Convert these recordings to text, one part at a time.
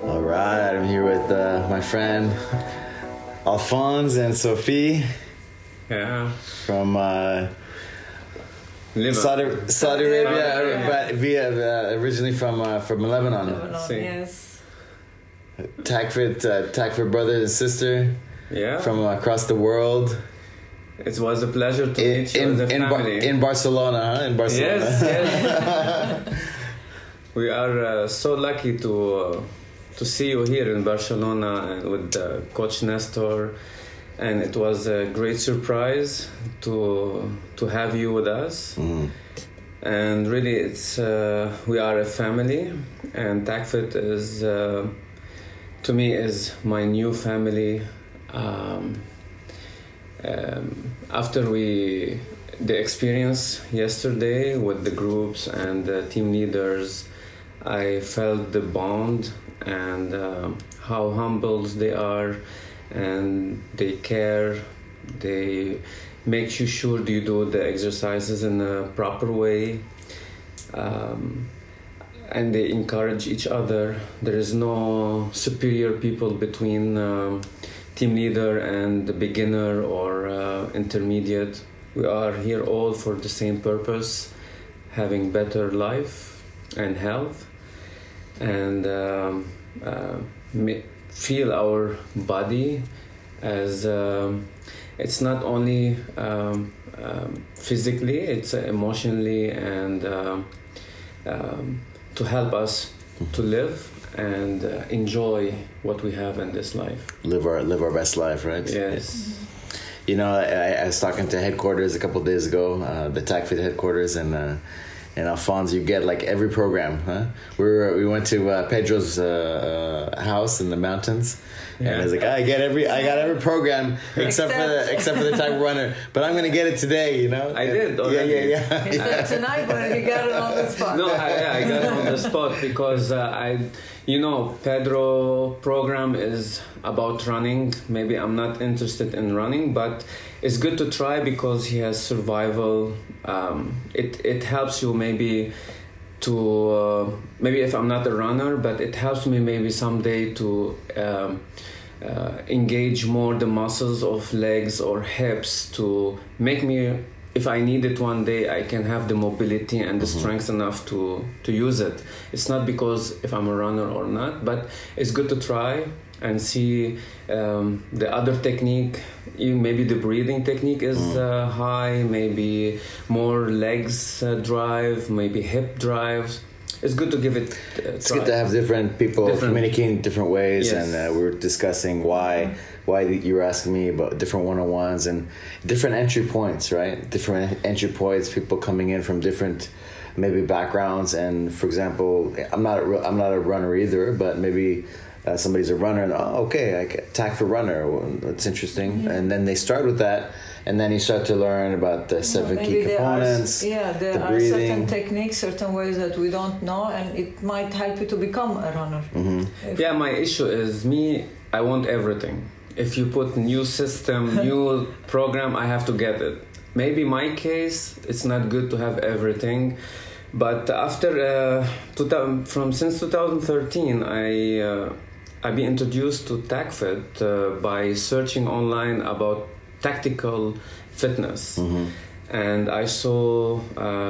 All right, I'm here with my friend Alphonse and Sophie. Yeah. From Lebanon. Saudi Arabia, but originally from Lebanon. Yes. TACFIT brother and sister. Yeah. From across the world. It was a pleasure to meet you as a family. In Barcelona, huh? In Barcelona. Yes. We are so lucky to see you here in Barcelona and with Coach Nestor, and it was a great surprise to have you with us. Mm. And really, it's we are a family, and TACFIT is to me is my new family. After the experience yesterday with the groups and the team leaders, I felt the bond and how humble they are, and they care. They make you sure you do the exercises in a proper way, and they encourage each other. There is no superior people between team leader and the beginner or intermediate. We are here all for the same purpose, having better life and health, and feel our body as it's not only physically, it's emotionally, and to help us to live and enjoy what we have in this life. Live our best life, right? Yes. You know, I was talking to headquarters a couple of days ago, the TACFIT headquarters, and Alphonse, you get like every program, huh? We went to Pedro's house in the mountains, and I was like, I got every program except for the type runner, but I'm gonna get it today, you know. I did already. Yeah. He said tonight, but he got it on the spot. No, I got it on the spot because Pedro program is about running. Maybe I'm not interested in running, but it's good to try because he has survival. It helps you maybe to maybe if I'm not a runner, but it helps me maybe someday to engage more the muscles of legs or hips to make me, if I need it one day, I can have the mobility and the strength enough to use it. It's not because if I'm a runner or not, but it's good to try and see the other technique. Maybe the breathing technique is high, maybe more legs drive, maybe hip drives. It's good to give it it's good to have different people communicating different ways. Yes. And we were discussing why you were asking me about different one-on-ones and different entry points, right? Different entry points, people coming in from different maybe backgrounds. And for example, I'm not a runner either, but maybe somebody's a runner and I attack for runner. Well, that's interesting. Mm-hmm. And then they start with that, and then you start to learn about the seven key components. There are certain techniques, certain ways that we don't know, and it might help you to become a runner. Mm-hmm. My issue is I want everything. If you put new system, new program, I have to get it. Maybe my case, it's not good to have everything. But after since 2013, I've been introduced to TACFIT by searching online about tactical fitness. Mm-hmm. And I saw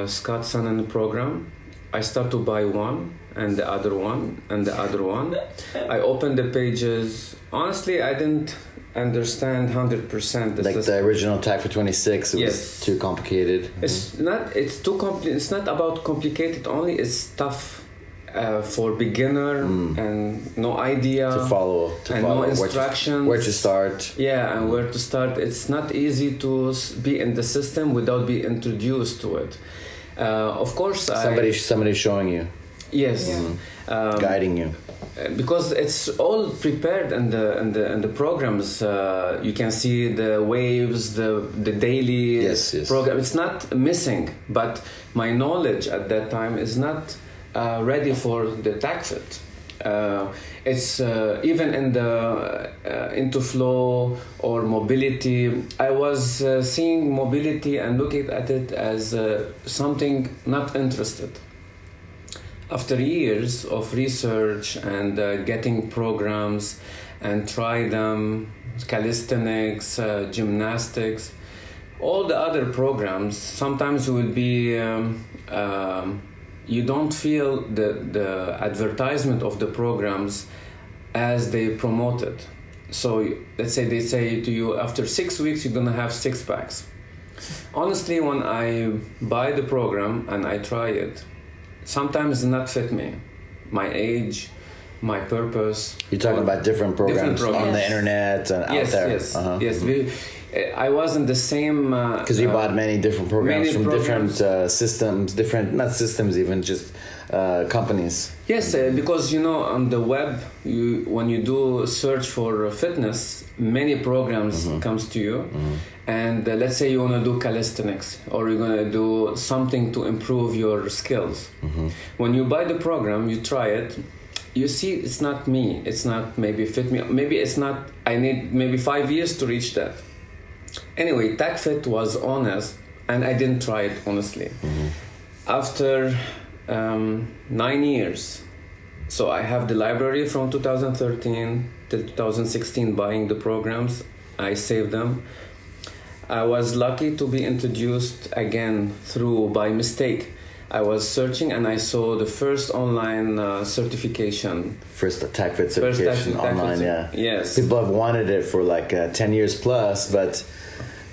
Scott Sonnen program. I started to buy one and the other one and the other one. I opened the pages. Honestly, I didn't understand 100%. Like the original TACFIT 26, it was too complicated. It's not. It's too It's not about complicated only. It's tough for beginner and no idea to follow no instructions. Where to start? Yeah, and where to start. It's not easy to be in the system without being introduced to it. Of course, somebody showing you. Yes. Mm-hmm. Guiding you. Because it's all prepared in the programs. You can see the waves, the daily program. It's not missing, but my knowledge at that time is not ready for the TACFIT. It's even in the into flow or mobility. I was seeing mobility and looking at it as something not interested. after years of research and getting programs and try them, calisthenics, gymnastics, all the other programs, sometimes will be you don't feel the advertisement of the programs as they promote it. So let's say they say to you, after 6 weeks you're gonna have 6 packs. Honestly, when I buy the program and I try it, sometimes it not fit me, my age, my purpose. You're talking about different programs on the Yes. internet and Yes, out there. yes, Uh-huh. yes. I wasn't the same. Because you bought many different programs from programs. different systems, not systems even, just companies. Yes, because on the web, when you do a search for fitness, many programs comes to you, and let's say you want to do calisthenics or you're going to do something to improve your skills. When you buy the program, you try it. You see, it's not me. It's not maybe fit me. Maybe it's not. I need maybe 5 years to reach that. Anyway, TACFIT was honest, and I didn't try it honestly. After 9 years, so I have the library from 2013 till 2016 buying the programs. I saved them. I was lucky to be introduced again by mistake. I was searching and I saw the first online certification. First TACFIT certification online, yeah. Yes. People have wanted it for like 10 years plus, but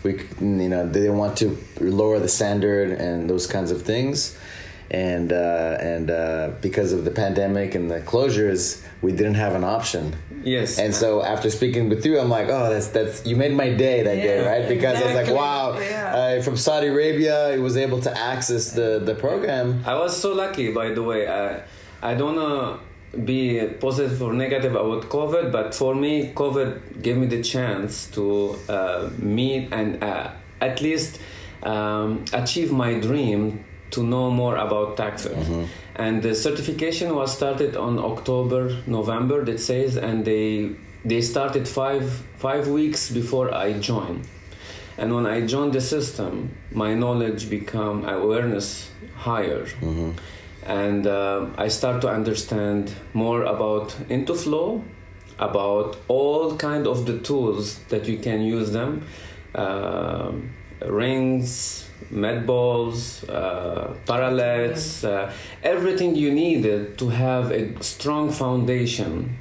they didn't want to lower the standard and those kinds of things. And because of the pandemic and the closures, we didn't have an option. Yes. And so after speaking with you, I'm like, oh, that's you made my day that day, right? Because I was like, wow, from Saudi Arabia, I was able to access the program. I was so lucky, by the way. I don't know be positive or negative about COVID, but for me, COVID gave me the chance to meet and at least achieve my dream to know more about TACFIT. And the certification was started on November, that says, and they started five weeks before I joined. And when I joined the system, my knowledge become awareness higher. And I start to understand more about into flow, about all kind of the tools that you can use them, rings, med balls, parallettes, everything you needed to have a strong foundation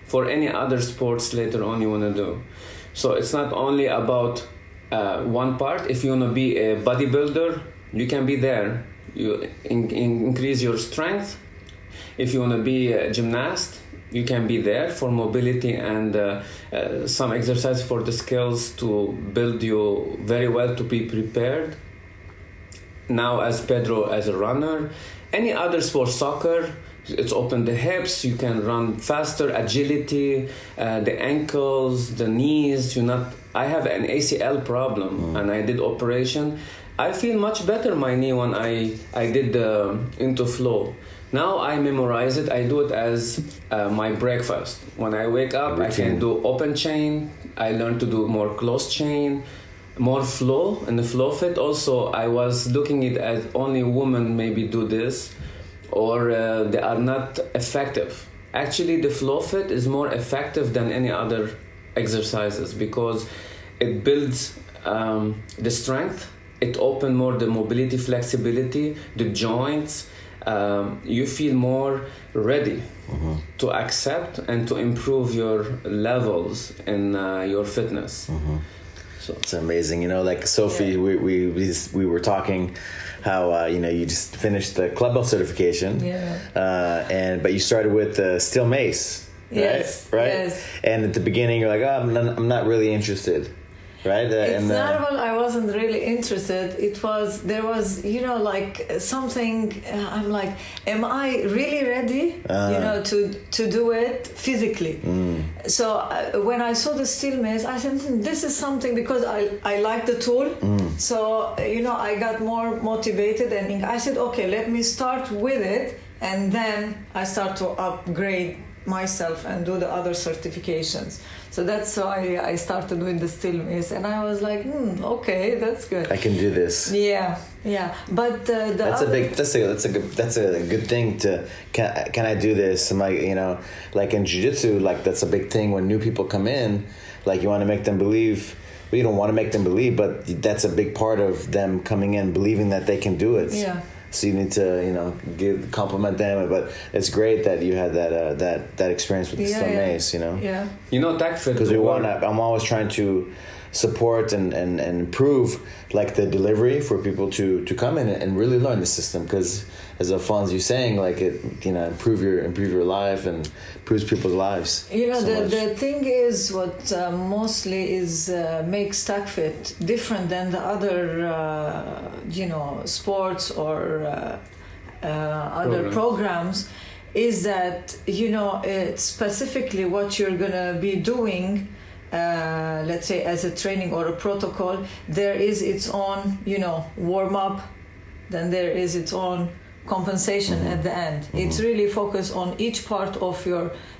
for any other sports later on you want to do. So it's not only about one part. If you want to be a bodybuilder, you can be there. You increase your strength. If you want to be a gymnast, you can be there for mobility and some exercise for the skills to build you very well to be prepared. Now as Pedro as a runner, any other sport, soccer, it's open the hips, you can run faster, agility, the ankles, the knees. I have an ACL problem and I did operation. I feel much better my knee when I did the into flow. Now I memorize it. I do it as my breakfast. When I wake up, I can do open chain. I learn to do more closed chain, more flow. And the flow fit also, I was looking at it as only women maybe do this, or they are not effective. Actually, the flow fit is more effective than any other exercises because it builds the strength. It opens more the mobility, flexibility, the joints. You feel more ready to accept and to improve your levels in your fitness. So it's amazing, like Sophie. We were talking how you just finished the club certification, but you started with steel mace, right? Yes. And at the beginning, you're like, oh, I'm not really interested. Right? It's not about I wasn't really interested. There was like something. I'm like, am I really ready? To do it physically. So when I saw the steel mace, I said, this is something, because I like the tool. So I got more motivated, and I said, okay, let me start with it, and then I start to upgrade myself and do the other certifications. So that's why I started with the stillness, and I was like, okay, that's good. I can do this. Yeah. But that's a good thing to. Can I do this? Am I, like in jiu-jitsu, like that's a big thing when new people come in. Like you want to make them believe. Well, you don't want to make them believe, but that's a big part of them coming in, believing that they can do it. Yeah. So you need to, compliment them. But it's great that you had that experience with the Stone Mace. Yeah. TACFIT. Because I'm always trying to support and improve like the delivery for people to come in and really learn the system. Because as Alphonse, you're saying, like it, improve your life and improves people's lives. The thing is what mostly is makes TACFIT different than the other sports or other programs is that it's specifically what you're gonna be doing. Let's say as a training or a protocol, there is its own warm up, then there is its own compensation at the end. It's really focused on each part of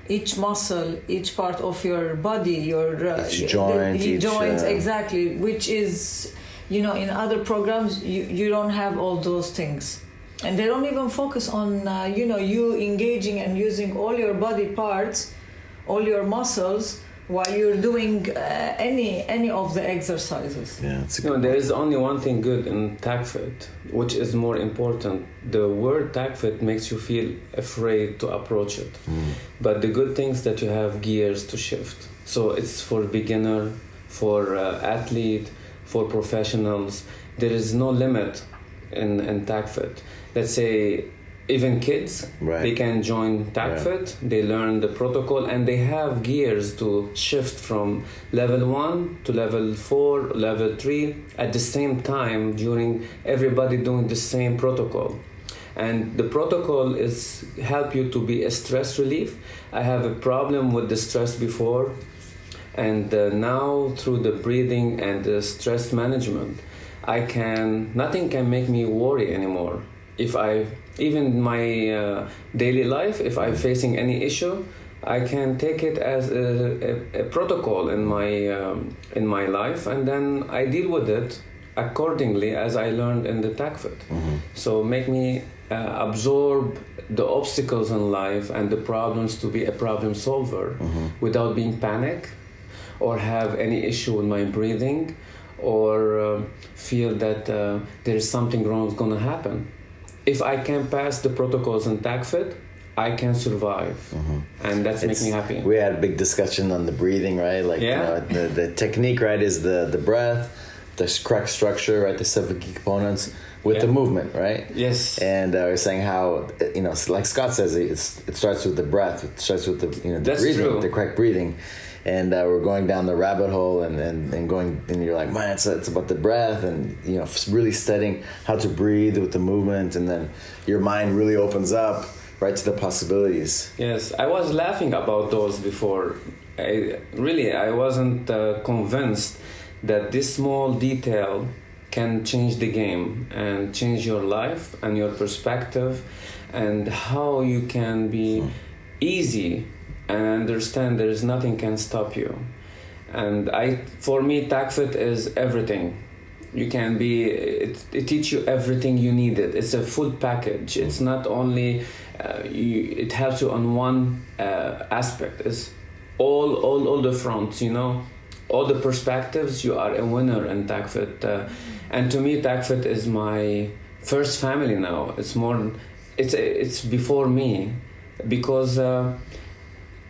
each muscle, each part of your body, your each joint, joints, exactly, which is in other programs you don't have all those things, and they don't even focus on you engaging and using all your body parts, all your muscles while you're doing any of the exercises. Yeah, there is only one thing good in TACFIT, which is more important. The word TACFIT makes you feel afraid to approach it. But the good thing is that you have gears to shift. So it's for beginner, for athlete, for professionals. There is no limit in TACFIT. Let's say even kids, they can join TACFIT, they learn the protocol, and they have gears to shift from level 1 to level 4, level 3 at the same time during everybody doing the same protocol. And the protocol is help you to be a stress relief. I have a problem with the stress before, and now through the breathing and the stress management, nothing can make me worry anymore. Even in my daily life, if I'm facing any issue, I can take it as a protocol in my life, and then I deal with it accordingly as I learned in the TACFIT. So make me absorb the obstacles in life and the problems to be a problem solver without being panic or have any issue with my breathing or feel that there is something wrong is going to happen. If I can pass the protocols in TACFIT, I can survive, and that's makes me happy. We had a big discussion on the breathing, right? Like the technique, right, is the breath, the correct structure, right, the 7 key components with the movement, right? Yes. And we're saying how like Scott says, it starts with the breath. It starts with the the breathing, true. The correct breathing. And we're going down the rabbit hole and going, and you're like, man, it's about the breath and really studying how to breathe with the movement, and then your mind really opens up right to the possibilities. Yes, I was laughing about those before. I wasn't convinced that this small detail can change the game and change your life and your perspective and how you can be easy and understand there is nothing can stop you. And for me, TACFIT is everything. You can be, it teach you everything you needed. It's a full package. It's not only, it helps you on one aspect. It's all the fronts, all the perspectives. You are a winner in TACFIT. And to me, TACFIT is my first family now. It's before me, because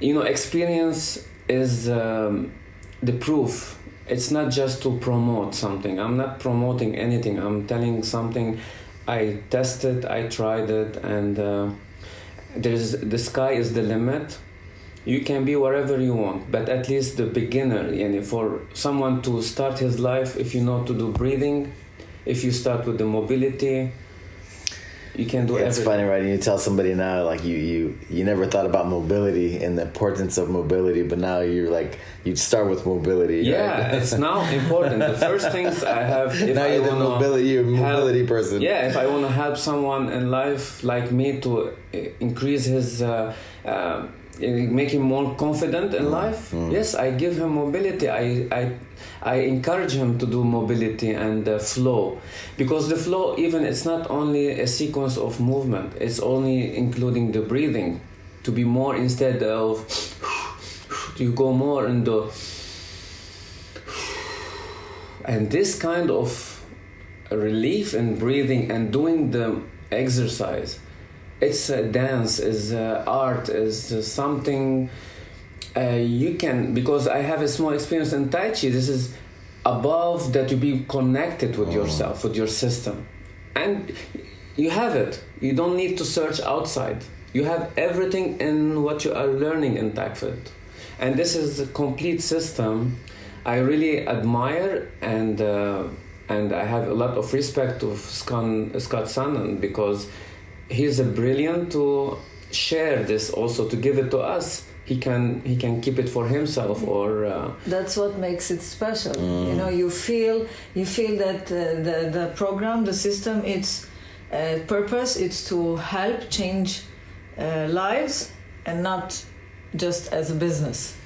experience is the proof. It's not just to promote something. I'm not promoting anything. I'm telling something. I tested, I tried it, and the sky is the limit. You can be wherever you want, but at least the beginner, for someone to start his life, if you know to do breathing, if you start with the mobility, you can do everything. It's funny, right? You tell somebody now, like you never thought about mobility and the importance of mobility, but now you're like, you start with mobility. Yeah, right? It's now important. The first things I have. Now you're a mobility person. Yeah, if I want to help someone in life like me to increase his, make him more confident in life. Yes, I give him mobility. I encourage him to do mobility and flow, because the flow, even it's not only a sequence of movement, it's only including the breathing, to be more, instead of you go more into, and this kind of relief in breathing and doing the exercise, it's a dance, is art, is something you can, because I have a small experience in Tai Chi, this is above that, to be connected with yourself, with your system, and you have it. You don't need to search outside. You have everything in what you are learning in TACFIT, and this is a complete system. I really admire, and I have a lot of respect to Scott Sannen, because he's a brilliant to share this, also to give it to us. He can keep it for himself, or that's what makes it special. You know, you feel that the program, the system, its purpose, it's to help change lives, and not just as a business.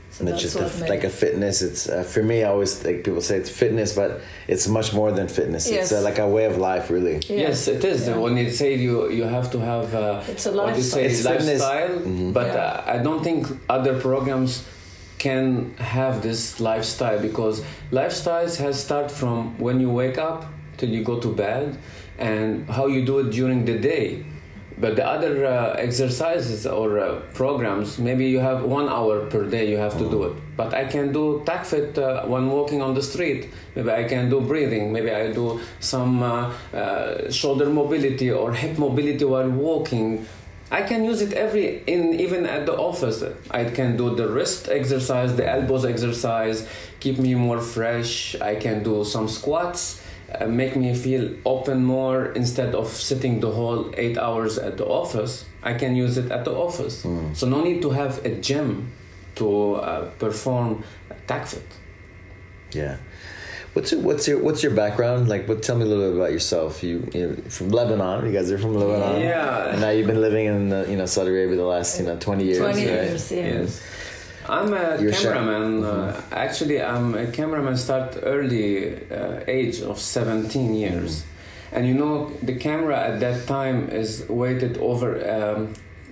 So and it's just like a fitness. It's for me, I always, like, people say it's fitness, but it's much more than fitness. Yes. It's like a way of life, really. Yes, it is. Yeah. When you say you have to have it's a lifestyle. It's lifestyle, but I don't think other programs can have this lifestyle, because lifestyles has start from when you wake up till you go to bed, and how you do it during the day. But the other exercises or programs, maybe you have 1 hour per day you have to do it. But I can do TACFIT when walking on the street. Maybe I can do breathing. Maybe I do some shoulder mobility or hip mobility while walking. I can use it even at the office. I can do the wrist exercise, the elbows exercise, keep me more fresh. I can do some squats. Make me feel open more, instead of sitting the whole 8 hours at the office. I can use it at the office. So no need to have a gym to perform TACFIT. Yeah. What's your background? Like, tell me a little bit about yourself. You're from Lebanon. You guys are from Lebanon. Yeah. And now you've been living in Saudi Arabia the last 20 years. 20 right? years. Yeah. Yes. I'm a cameraman. Actually, I'm a cameraman. Start early age of 17 years, and the camera at that time is weighted over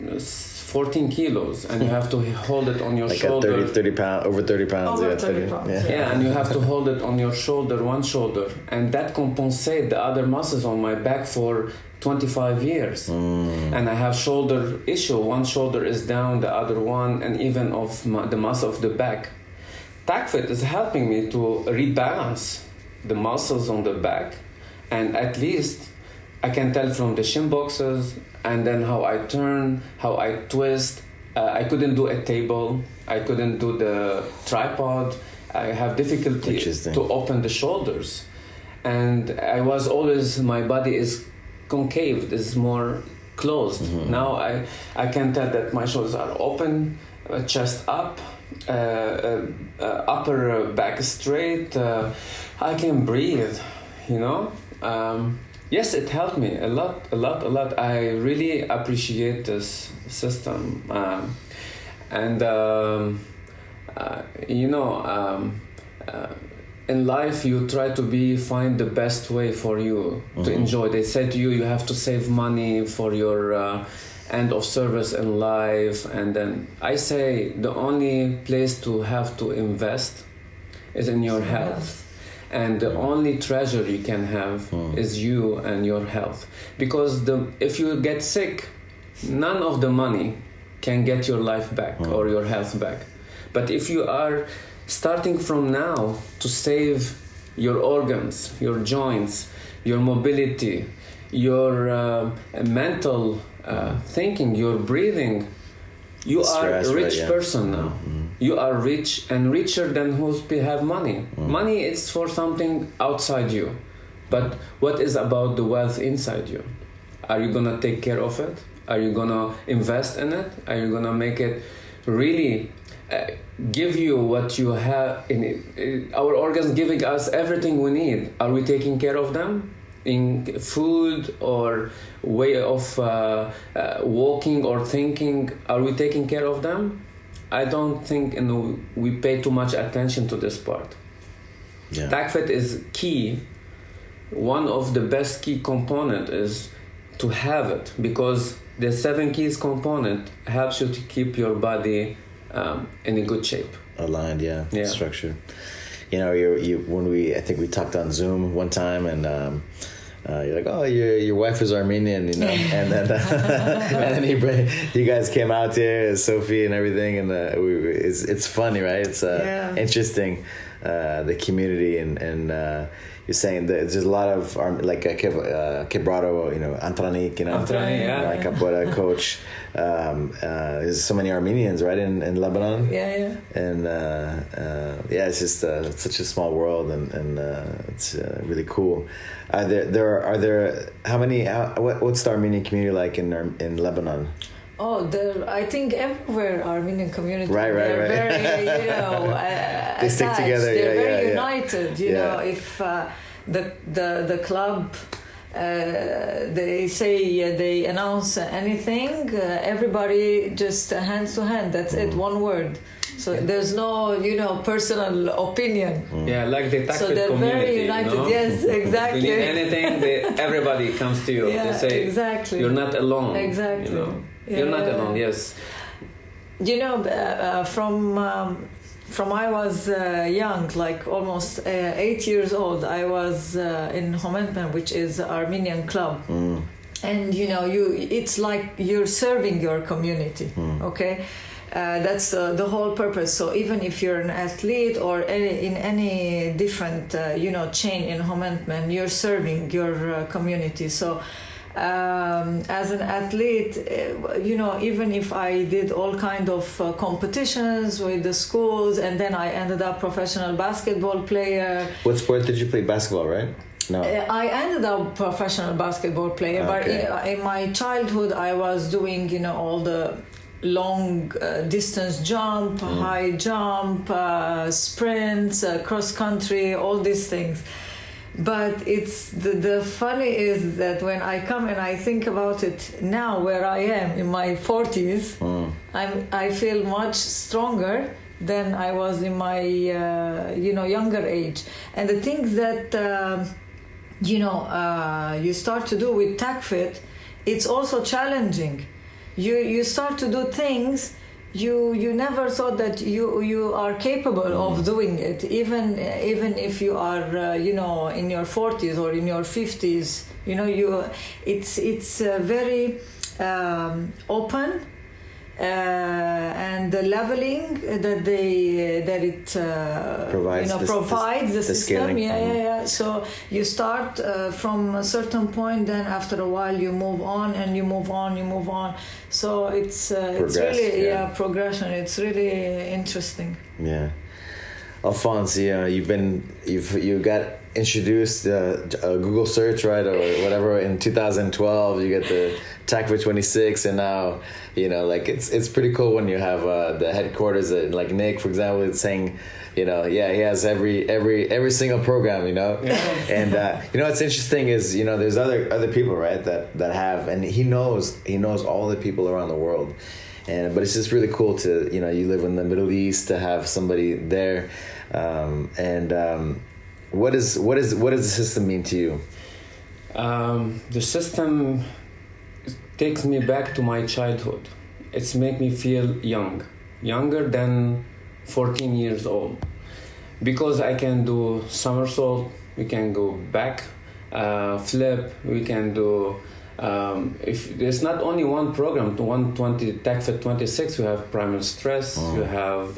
14 kilos, and you have to hold it on your shoulder. Like 30 pounds, over 30 pounds. Over 30 pounds. Yeah, and you have to hold it on your shoulder, one shoulder, and that compensates the other muscles on my back for 25 years. And I have shoulder issue. One shoulder is down, the other one, and even of the muscle of the back. TACFIT is helping me to rebalance the muscles on the back, and at least I can tell from the shin boxes, and then how I turn, how I twist. I couldn't do a table. I couldn't do the tripod. I have difficulty to open the shoulders. And I was always, my body is concave, is more closed. Now I can tell that my shoulders are open, chest up, upper back straight. I can breathe, Yes, it helped me a lot. I really appreciate this system. In life, you try to find the best way for you to enjoy. They say to you have to save money for your end of service in life. And then I say the only place to have to invest is in your health. And the only treasure you can have is you and your health. Because if you get sick, none of the money can get your life back or your health back. But if you are starting from now to save your organs, your joints, your mobility, your mental thinking, your breathing, you are a rich person now. You are rich and richer than who have money. Money is for something outside you. But what is about the wealth inside you? Are you going to take care of it? Are you going to invest in it? Are you going to make it really give you what you have in it? Our organs giving us everything we need. Are we taking care of them? in food or way of walking or thinking, are we taking care of them? I don't think we pay too much attention to this part. Yeah. TACFIT is key. One of the best key component is to have it, because the 7 keys component helps you to keep your body in a good shape. Aligned, yeah. Yeah. Structure. You know, I think we talked on Zoom one time, and you're like, oh, your wife is Armenian, you know, and then and then you guys came out here, Sophie and everything, and it's funny, right? It's interesting, the community, and you're saying that there's a lot of like Quebrado, you know, Antranik, you know, like Capoeira coach. There's so many Armenians, right, in Lebanon. Yeah. And it's just such a small world, and it's really cool. Are there how many? What's the Armenian community like in Lebanon? Oh, I think everywhere Armenian community. Right. They're very, you know, they stick together. They're very united. You know, if the club, they say they announce anything, everybody just hands to hand. That's it. One word. So there's no, you know, personal opinion. Yeah, like the TACFIT so they're community. Very united. You know? Yes, exactly. If you need anything, everybody comes to you. Yeah, they say, exactly. You're not alone. Exactly. You know? You're not alone. Yes. You know, from I was young, like almost 8 years old, I was in Homenpen, which is Armenian club. And you know, it's like you're serving your community. Okay. That's the whole purpose. So even if you're an athlete or in any different chain in Homenpen, you're serving your community. So as an athlete, even if I did all kind of competitions with the schools, and then I ended up professional basketball player. What sport did you play? Basketball, right? No. I ended up professional basketball player, okay. But in my childhood I was doing all the long distance jump, high jump, sprints, cross country, all these things. But it's the funny is that when I come and I think about it now, where I am in my 40s, I feel much stronger than I was in my younger age. And the things that you start to do with TACFIT, it's also challenging. You start to do things you never thought that you are capable of doing it, even if you are in your 40s or in your 50s. It's very open, and the leveling that it provides the system. Yeah. So you start from a certain point, then after a while you move on and you move on. So it's really progression. It's really interesting. Yeah. Alphonse, you got introduced a Google search, right, or whatever, in 2012. You get the TACFIT 26, and now it's pretty cool when you have the headquarters like Nick, for example, it's saying he has every single program, and what's interesting is there's other people, right, that have, and he knows all the people around the world, but it's just really cool to you live in the Middle East, to have somebody there, what does the system mean to you? The system takes me back to my childhood. It's make me feel younger than 14 years old, because I can do somersault, we can go back, flip, we can do if there's not only one program, to 120 TACFIT 26, you have primal stress, you have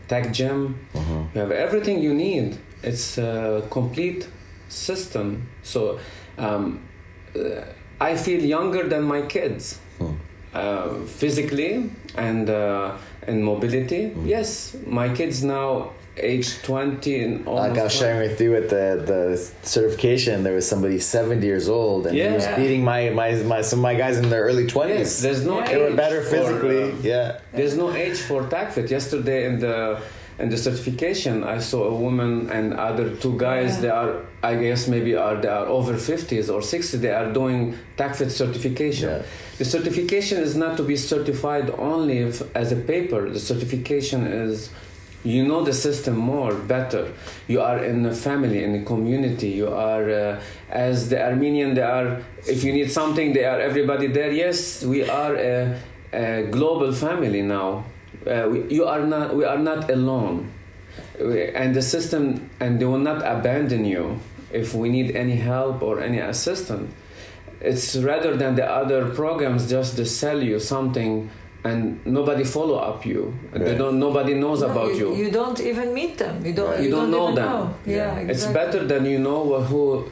TAC gym, you have everything you need. It's a complete system. So I feel younger than my kids, physically and in mobility. Yes, my kids now age 20 and almost. Like I was sharing with you at the certification, there was somebody 70 years old, and he was beating some of my guys in their early 20s. Yes, there's no age. They were better physically. There's no age for TACFIT. Yesterday in the in the certification, I saw a woman and other two guys. They are, I guess, they are over 50s or 60s. They are doing TACFIT certification. Yeah. The certification is not to be certified only as a paper. The certification is, you know the system more, better. You are in a family, in a community. You are, as the Armenian, they are, if you need something, they are everybody there. Yes, we are a global family now. We are not alone. And the system, and they will not abandon you if we need any help or any assistance. It's rather than the other programs just to sell you something and nobody follow up you. Right. Nobody knows about you. You don't even meet them. You don't know even them. Know. Yeah, exactly. It's better than you know who.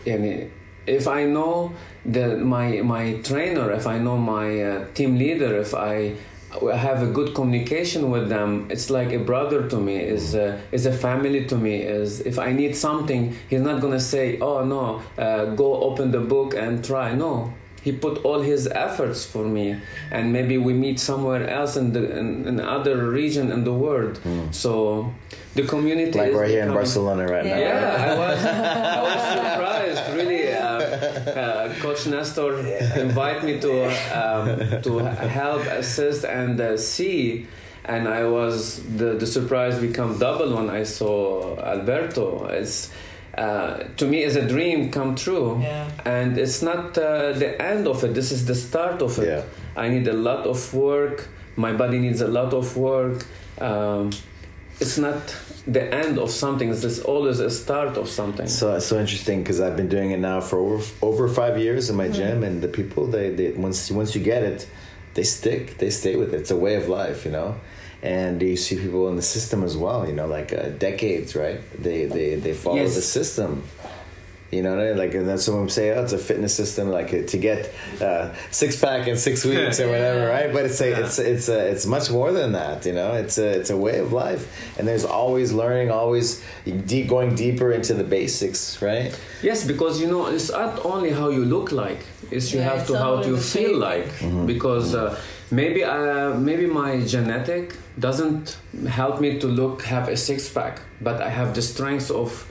If I know my trainer, if I know my team leader, if I have a good communication with them, it's like a brother to me, is a family to me. Is if I need something, he's not gonna say, "Oh no, go open the book and try." No, he put all his efforts for me, and maybe we meet somewhere else in other region in the world. So the community like is right here in Barcelona right now. Yeah, I was surprised really. Coach Nestor invited me to help, assist, and see, and I was the surprise become double when I saw Alberto. It's to me is a dream come true, and it's not the end of it. This is the start of it. I need a lot of work. My body needs a lot of work. It's not the end of something. It's always a start of something. So interesting, because I've been doing it now for over 5 years in my gym, and the people they once you get it, they stay with it. It's a way of life, you know. And you see people in the system as well, you know, like decades, right? They follow the system. You know what I mean? Like, and then someone say, "Oh, it's a fitness system, like to get 6-pack in 6 weeks or whatever," right? But it's much more than that. You know, it's a way of life, and there's always learning, always going deeper into the basics, right? Yes, because you know, it's not only how you look like; it's you have to how you feel like. Because maybe my genetic doesn't help me to have a 6-pack, but I have the strength of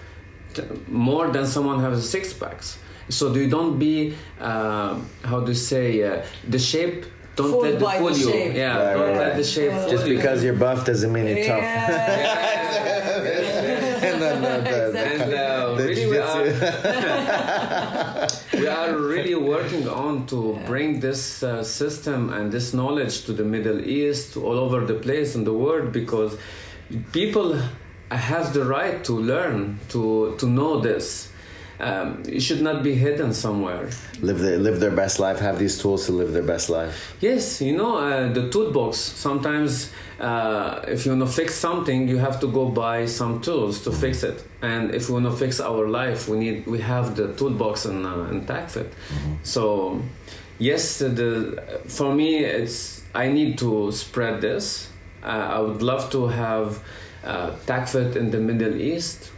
more than someone has 6-packs. So you don't be the shape. Don't let it fool you. Shape. Yeah, don't let the shape fool you. Just because you're buff doesn't mean you're tough. Really we are really working on to bring this system and this knowledge to the Middle East, all over the place in the world, because people has the right to learn, to know this. It should not be hidden somewhere. Live their best life. Have these tools to live their best life. Yes, you know, the toolbox. Sometimes, if you want to fix something, you have to go buy some tools to fix it. And if we want to fix our life, we have the toolbox in TACFIT. So, yes, for me, I need to spread this. I would love to have TACFIT in the Middle East,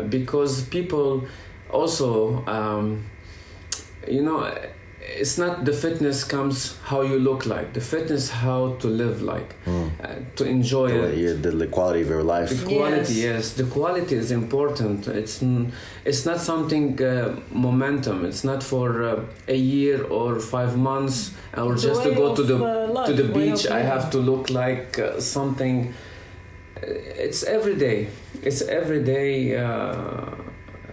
because people also, you know, it's not the fitness comes how you look like. The fitness how to live like, to enjoy it. The quality of your life. The quality, yes. The quality is important. It's not something momentum. It's not for a year or 5 months, or just to go to the beach. I have to look like something. It's every day. It's everyday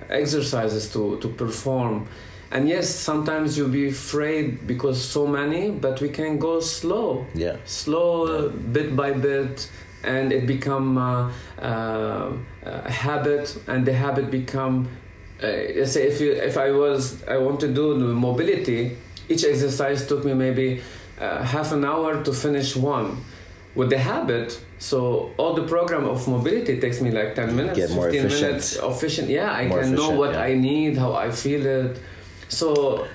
exercises to perform. And yes, sometimes you'll be afraid because so many, but we can go slow. Yeah. Slow, bit by bit, and it become a habit, and the habit become. Let's say if I want to do the mobility, each exercise took me maybe half an hour to finish one. With the habit, so all the program of mobility takes me like 10 minutes, 15 minutes efficient. Yeah, I can know what I need, how I feel it. So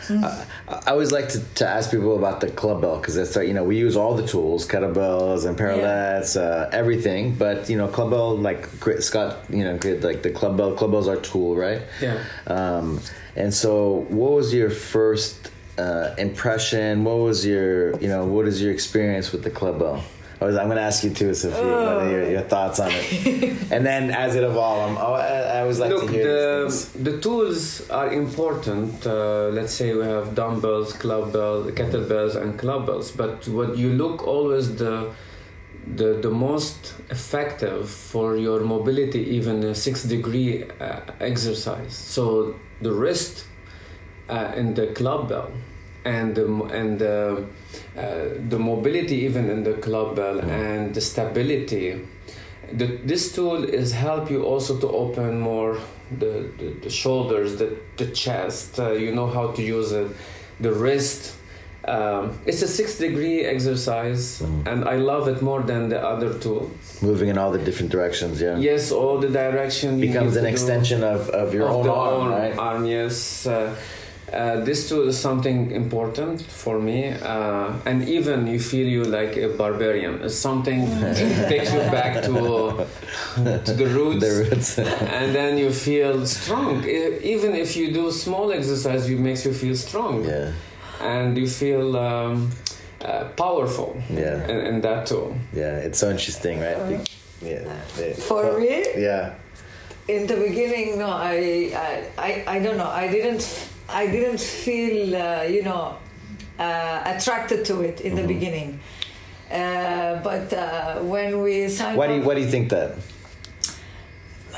I always like to ask people about the club bell, because that's, you know, we use all the tools, kettlebells and parallettes, everything. But, you know, club bell, like Scott, you know, like the club bell's our tool, right? Yeah. And so what was your first impression? What was your, you know, what is your experience with the club bell? I'm going to ask you too, Sophie, your thoughts on it. And then as it evolves, I always like to hear these things. The tools are important. Let's say we have dumbbells, kettlebells, and clubbells. But what you look always the most effective for your mobility, even a 6-degree exercise. So the wrist in the clubbell, and the mobility even in the clubbell, and the stability. This tool is help you also to open more the shoulders, the chest. You know how to use it, the wrist. It's a 6-degree exercise, and I love it more than the other tool. Moving in all the different directions, yeah. Yes, all the direction becomes an extension of your own arm, right? Arm, yes. This tool is something important for me, and even you feel you like a barbarian. It's something takes you back to the roots, and then you feel strong. Even if you do small exercise, it makes you feel strong. Yeah. And you feel powerful. Yeah. In that tool. Yeah, it's so interesting, right? For me. Yeah. In the beginning, no, I don't know. I didn't feel, attracted to it in the beginning. But when we signed up... Why do you think that?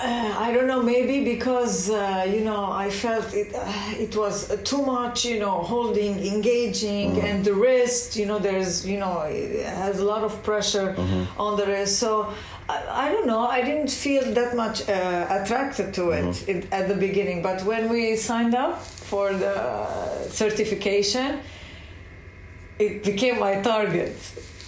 I don't know, maybe because, I felt it was too much, holding, engaging, and the wrist, there's, it has a lot of pressure on the wrist. So I don't know, I didn't feel that much attracted to it at the beginning. But when we signed up for the certification, it became my target.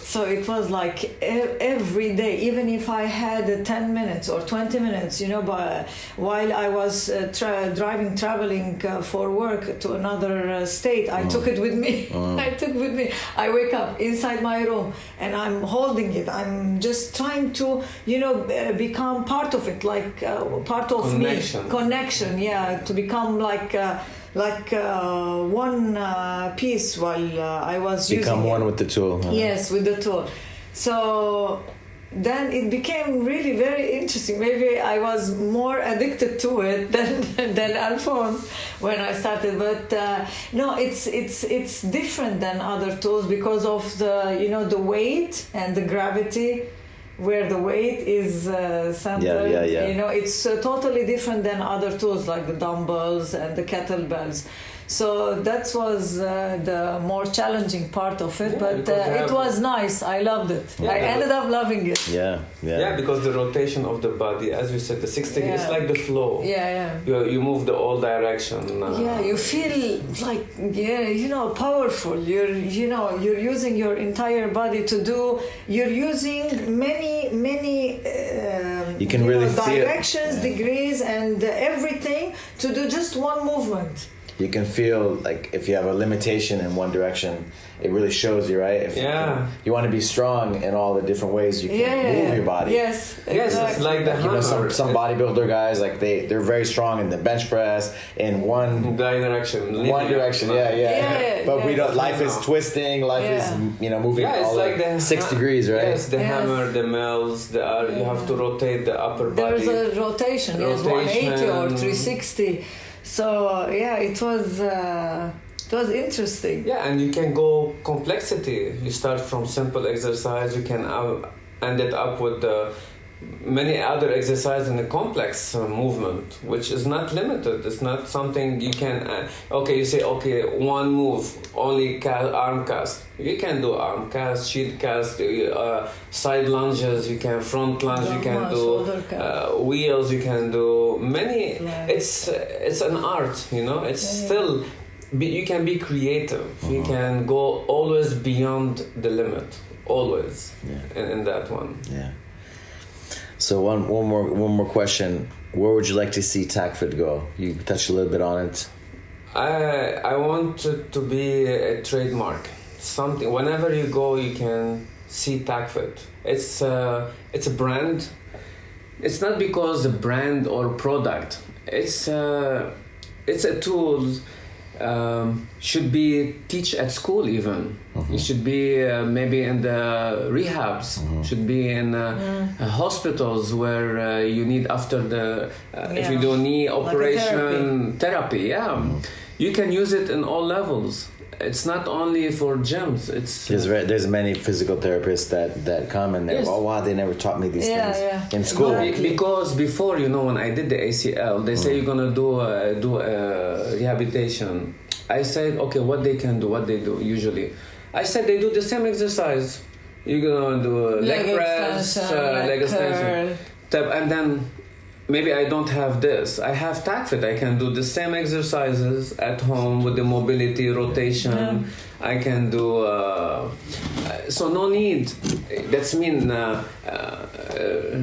So it was like every day, even if I had 10 minutes or 20 minutes, but while I was traveling for work to another state, I took it with me. I wake up inside my room and I'm holding it. I'm just trying to, become part of it, like part of connection. Me. Connection, yeah, to become like one piece while I was using it. Become one with the tool. Yes, with the tool. So then it became really very interesting. Maybe I was more addicted to it than Alphonse when I started. But no, it's different than other tools because of the weight and the gravity. Where the weight is centered, it's totally different than other tools like the dumbbells and the kettlebells. So that was the more challenging part of it, but it was nice. I loved it. I ended up loving it. Yeah, because the rotation of the body, as we said, the 60, it's like the flow. You move the all direction. You feel like powerful. You're using your entire body to do. You're using many. You can really directions, degrees, and everything to do just one movement. You can feel like if you have a limitation in one direction, it really shows you, right? If you want to be strong in all the different ways you can move your body. Yes, it's like the hammer. Some bodybuilder guys, like they're very strong in the bench press in one direction. One direction, But we don't. Life is twisting. Life is moving all like the 6 degrees, right? Yes, the hammer, the mills. You have to rotate the upper body. There's a rotation. Yes, 180 or 360. So it was interesting. Yeah, and you can go complexity. You start from simple exercise. You can end it up with many other exercises in a complex movement, which is not limited. It's not something you can. You say one move only arm cast. You can do arm cast, shield cast, side lunges. You can front lunge. You can do wheels. You can do many. It's an art. It's still. You can be creative. You can go always beyond the limit. Always in that one. Yeah. So one more question. Where would you like to see TACFIT go? You touched a little bit on it. I want it to be a trademark. Something. Whenever you go, you can see TACFIT. It's a brand. It's not because a brand or product. It's a tool should be teach at school even. It should be maybe in the rehabs, should be in hospitals where you need after the if you do knee operation like therapy. You can use it in all levels. It's not only for gyms. It's there's many physical therapists that come and they they never taught me these things in school. Exactly. Because before, when I did the ACL, they say you're gonna do a rehabilitation. I said, okay, what they do usually. I said they do the same exercise. You're gonna do leg press, leg extension, and then maybe I don't have this. I have TACFIT. I can do the same exercises at home with the mobility, rotation. I can do... so no need. That's mean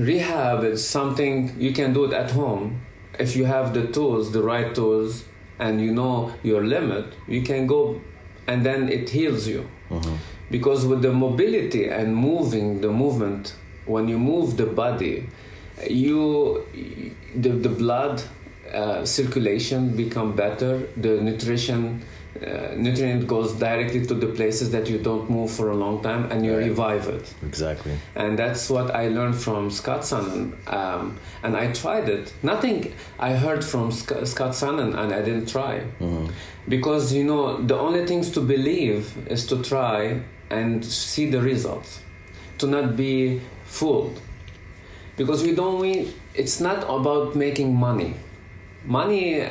rehab is something you can do it at home. If you have the tools, the right tools, and you know your limit, you can go and then it heals you. Because with the mobility and moving, the movement, when you move the body, the blood circulation become better. The nutrient goes directly to the places that you don't move for a long time, and you revive it. Exactly. And that's what I learned from Scott Sonnen, and I tried it. Nothing I heard from Scott Sonnen, and I didn't try, because the only things to believe is to try and see the results, to not be fooled. Because it's not about making money. Money,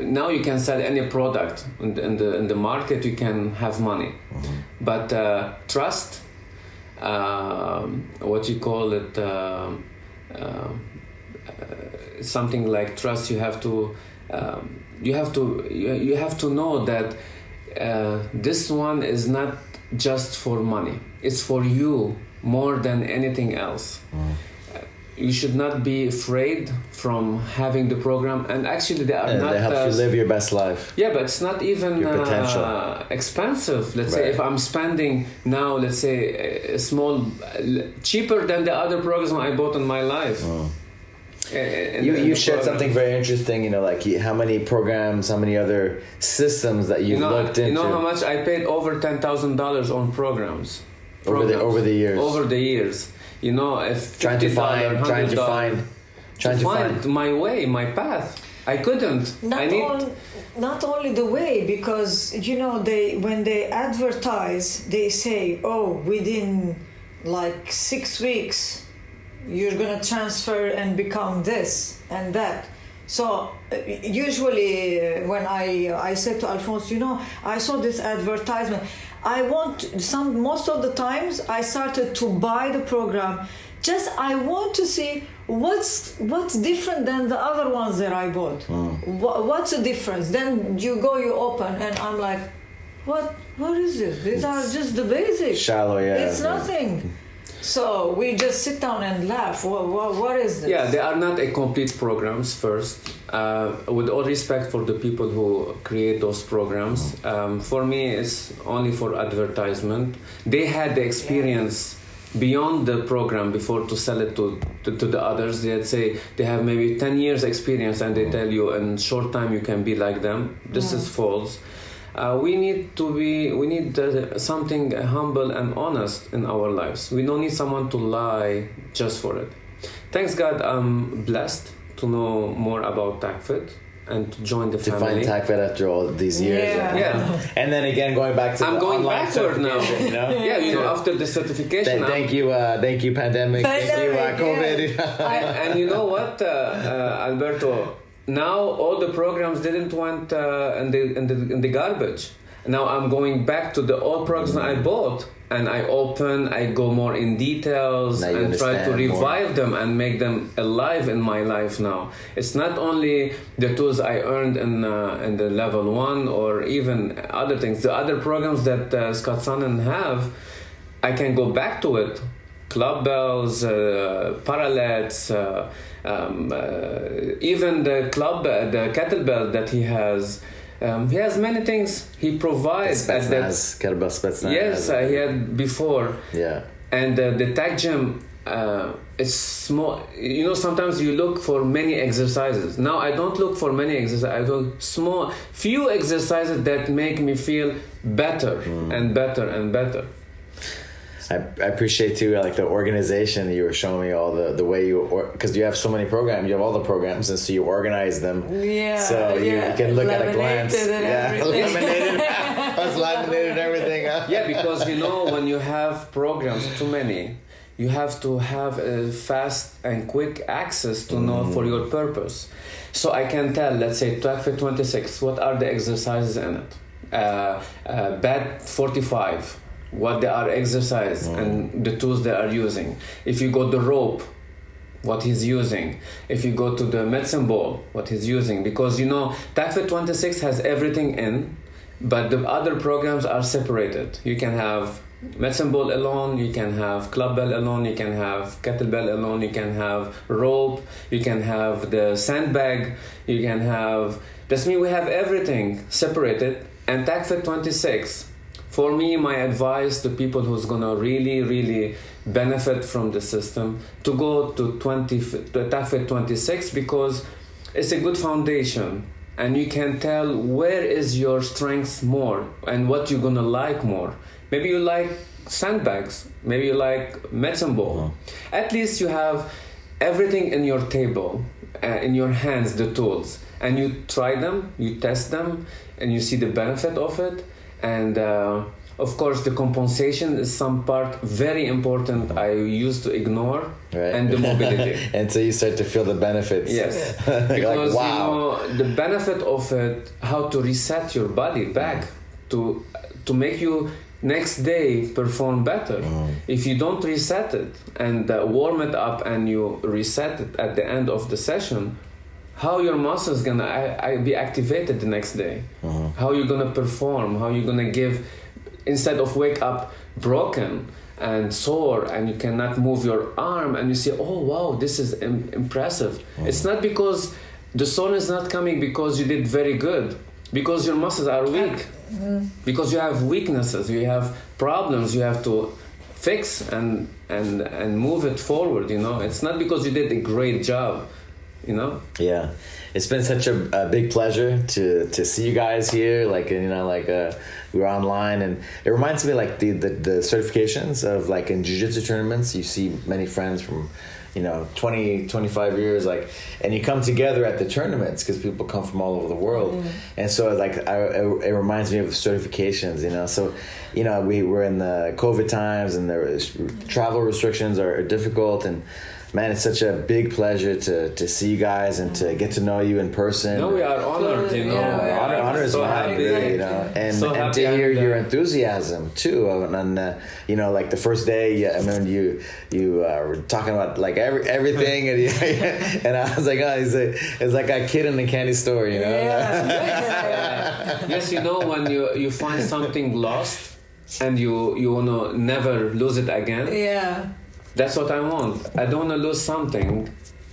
now you can sell any product in the market, you can have money. But trust, what you call it, something like trust, you have to know that this one is not just for money. It's for you more than anything else. You should not be afraid from having the program, and actually they help you live your best life. Yeah, but it's not even expensive. Let's say if I'm spending now, let's say a small, cheaper than the other programs I bought in my life. You shared something very interesting. Like how many programs, how many other systems that you looked into. You know how much I paid? Over $10,000 on programs. Over the years. Over the years. If trying to find my way, my path. I couldn't. Not only the way, because when they advertise, they say, within like 6 weeks you're gonna transfer and become this and that. So usually when I said to Alphonse, I saw this advertisement. Most of the times I started to buy the program. I want to see what's different than the other ones that I bought. What's the difference? Then you open, and I'm like, what is this? These are just the basics. Shallow, It's nothing. So we just sit down and laugh. What is this? Yeah, they are not a complete programs first. With all respect for the people who create those programs, for me it's only for advertisement. They had the experience beyond the program before to sell it to the others. They'd say they have maybe 10 years experience, and they tell you in short time you can be like them. This is false. We need something humble and honest in our lives. We don't need someone to lie just for it. Thanks God, I'm blessed to know more about TACFIT and to join the family. To find TACFIT after all these years. Yeah. And then again, going back to I'm going backward now. After the certification. Thank you, pandemic. Thank you, COVID. And you know what, Alberto? Now all the programs didn't went in the garbage. Now I'm going back to the old programs I bought, and I go more in details and try to revive them and make them alive in my life now. It's not only the tools I earned in the level 1 or even other things. The other programs that Scott Sonnen have, I can go back to it. Club bells, parallettes, even the kettlebell that he has. He has many things he provides. Kettlebell Spetsnaz. Yes, he had before. Yeah. And the tag gym, it's small. Sometimes you look for many exercises. Now I don't look for many exercises. I look few exercises that make me feel better and better and better. I appreciate too, like the organization. You were showing me all the way because you have so many programs. You have all the programs, and so you organize them. Yeah. So you can look at a glance. Laminated laminated everything. Yeah, because when you have programs too many, you have to have a fast and quick access to know for your purpose. So I can tell, let's say TACFIT 26, what are the exercises in it? BAD 45. What they are exercise and the tools they are using. If you go the rope, what he's using. If you go to the medicine ball, what he's using. Because TACFIT 26 has everything in, but the other programs are separated. You can have medicine ball alone, you can have club bell alone, you can have kettlebell alone, you can have rope, you can have the sandbag, you can have... That's mean we have everything separated. And TACFIT 26, for me, my advice to people who's gonna really, really benefit from the system, to go to TACFIT 26, because it's a good foundation, and you can tell where is your strengths more and what you're gonna like more. Maybe you like sandbags, maybe you like medicine ball. At least you have everything in your table, in your hands, the tools, and you try them, you test them, and you see the benefit of it. And of course, the compensation is some part very important I used to ignore, right. And the mobility. Until you start to feel the benefits. Yes, like, because wow. The benefit of it, how to reset your body back to make you next day perform better. If you don't reset it and warm it up and you reset it at the end of the session, how your muscles gonna be activated the next day? How you gonna perform? How you gonna give, instead of wake up broken and sore and you cannot move your arm and you say, oh wow, this is impressive. It's not because the soreness is not coming because you did very good, because your muscles are weak, because you have weaknesses, you have problems you have to fix and move it forward. It's not because you did a great job. Yeah, it's been such a big pleasure to see you guys here. We were online, and it reminds me like the certifications of like in jiu-jitsu tournaments. You see many friends from 20, 25 years, and you come together at the tournaments because people come from all over the world. And so it reminds me of certifications, so we were in the COVID times, and there was travel restrictions are difficult, and man, it's such a big pleasure to see you guys and to get to know you in person. No, we are honored, Honor is mine, really, and to hear your enthusiasm too. And like the first day, I remember you were talking about like everything, and I was like, oh, it's like a kid in the candy store, Yes, when you find something lost and you wanna never lose it again. Yeah. That's what I want. I don't want to lose something.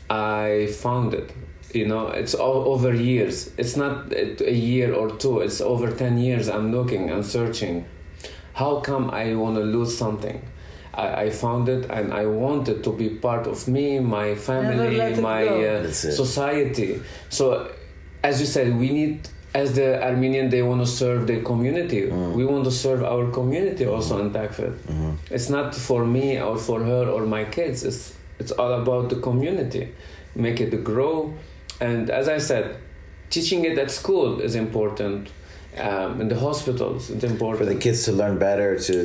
I found it. It's all over years. It's not a year or two. It's over 10 years I'm looking and searching. How come I want to lose something? I found it, and I want it to be part of me, my family, my society. So, as you said, we need... As the Armenian, they want to serve their community. We want to serve our community also in TACFIT. It's not for me or for her or my kids. It's all about the community. Make it grow. And as I said, teaching it at school is important. In the hospitals, it's important. For the kids to learn better, to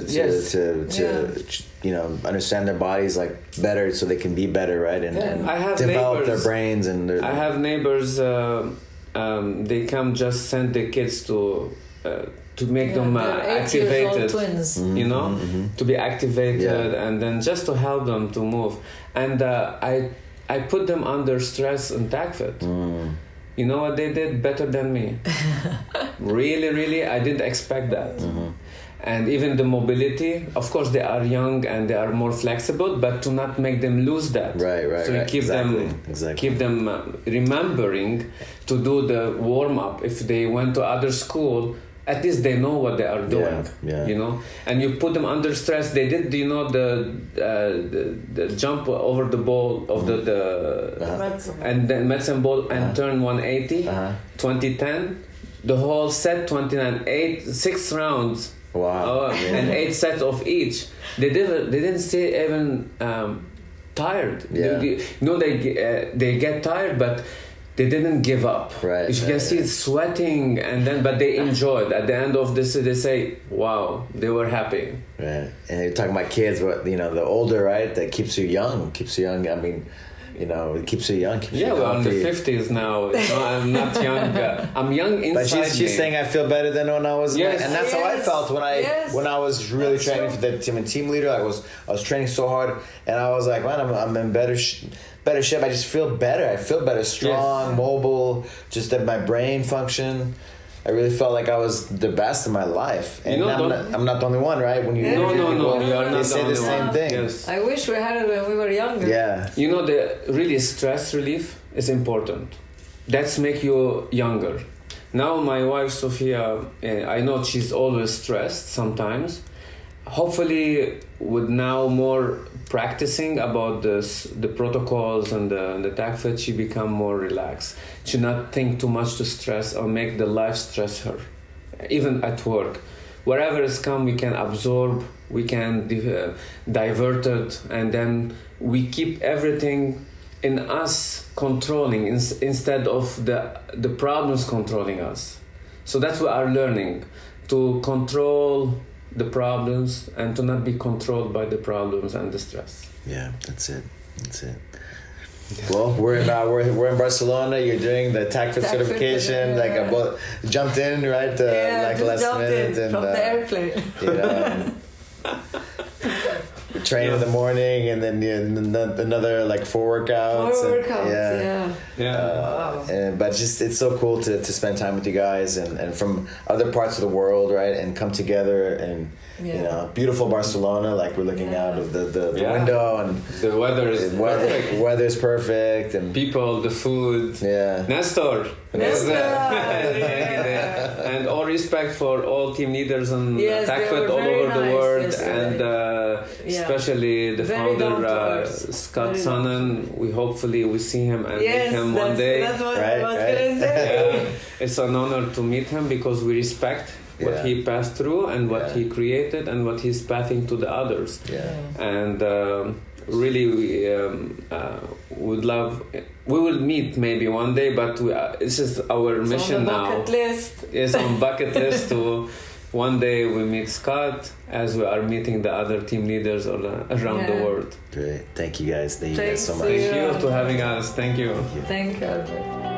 understand their bodies better so they can be better, right? And I have develop neighbors, their brains. I have neighbors... they come just send the kids to make them activated, twins. To be activated, and then just to help them to move. And I put them under stress in TACFIT. You know what they did better than me? Really, really, I didn't expect that. And even the mobility, of course, they are young and they are more flexible, but to not make them lose that. Right. So you keep them remembering to do the warm up. If they went to other school at least they know what they are doing. You know, and you put them under stress. They did, you know, the jump over the ball of the and then medicine ball and turn 180, 2010, the whole set 29, 6 rounds. Wow. And 8 sets of each. They didn't stay even tired. You know, they get tired, but they didn't give up. Right. You can see it sweating, and then but they enjoyed. At the end of this, they say, "Wow, they were happy." Right. And you're talking about kids, but you know, the older, right, that keeps you young. I mean, you know, it keeps you young. We're in the 50s now. You know, I'm not young. I'm young inside. But she's saying I feel better than when I was. Yes. And that's how I felt when I was really training for the team leader. I was training so hard, and I was like, man, I'm in better shape. I just feel better. I feel better, strong, mobile. Just that my brain function. I really felt like I was the best in my life, and I'm not the only one, right? When you no, you are not. They say the same thing. Yes. I wish we had it when we were younger. Yeah. You know, the really stress relief is important. That's make you younger. Now my wife Sophia, I know she's always stressed sometimes. Hopefully, with now more practicing about the protocols and the TACFIT, she become more relaxed. She not think too much to stress or make the life stress her. Even at work, wherever it's come, we can absorb, we can divert it, and then we keep everything in us controlling instead of the problems controlling us. So that's what we are learning, to control the problems and to not be controlled by the problems and the stress. Yeah, that's it. Well, we're in Barcelona. You're doing the TACFIT certification. Like I both jumped in right like last minute and from the airplane. You know, train in the morning and then another like 4 workouts. 4 workouts. Yeah. But just it's so cool to spend time with you guys and from other parts of the world, right? And come together and you know, beautiful Barcelona. Like we're looking out of the window and the weather is perfect. Weather's perfect and people, the food. Yeah. Nestor. And all respect for all team leaders and TACFIT all over the world, and especially the founder Scott Sonnen. We hopefully see him and meet him one day. That's what I was gonna say. It's an honor to meet him because we respect what he passed through and what he created and what he's passing to the others. And really we would love. We will meet maybe one day, but this is our mission now. It's on bucket list to one day we meet Scott as we are meeting the other team leaders around the world. Great. Thank you guys. Thank you guys so much. Thank you for having us. Thank you. Thank you, Alberto.